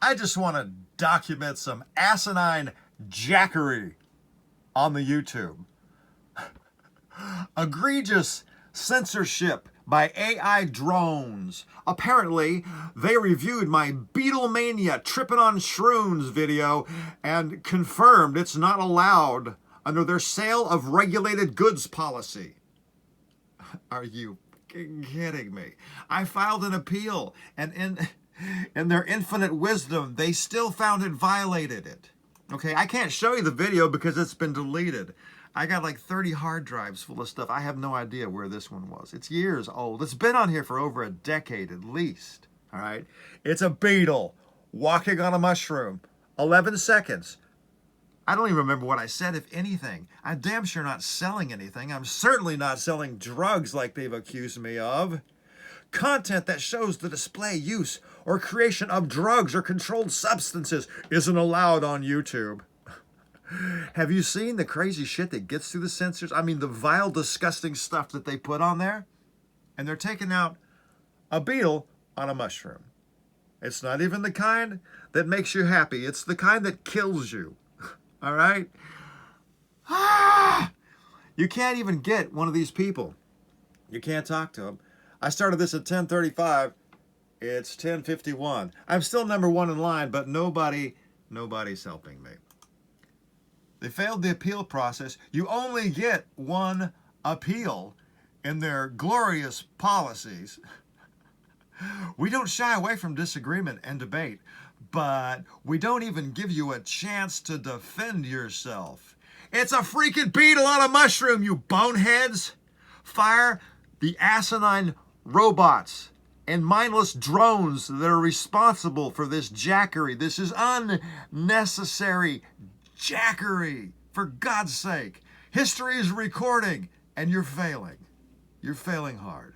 I just want to document some asinine jackery on the YouTube. Egregious censorship by AI drones. Apparently, they reviewed my Beatlemania tripping on shrooms video and confirmed it's not allowed under their sale of regulated goods policy. Are you kidding me? I filed an appeal, and in their infinite wisdom, they still found it violated it. Okay, I can't show you the video because it's been deleted. I got like 30 hard drives full of stuff. I have no idea where this one was. It's years old. It's been on here for over a decade at least. All right, it's a beetle walking on a mushroom. 11 seconds. I don't even remember what I said, if anything. I'm damn sure not selling anything. I'm certainly not selling drugs like they've accused me of. Content that shows the display, use, or creation of drugs or controlled substances isn't allowed on YouTube. Have you seen the crazy shit that gets through the censors? I mean, the vile, disgusting stuff that they put on there. And they're taking out a beetle on a mushroom. It's not even the kind that makes you happy. It's the kind that kills you. All right? You can't even get one of these people. You can't talk to them. I started this at 10:35. It's 10:51. I'm still number one in line, but nobody's helping me. They failed the appeal process. You only get one appeal in their glorious policies. We don't shy away from disagreement and debate, but we don't even give you a chance to defend yourself. It's a freaking beetle on a mushroom, you boneheads! Fire the asinine robots and mindless drones that are responsible for this jackery. This is unnecessary jackery, for God's sake. History is recording, and you're failing. You're failing hard.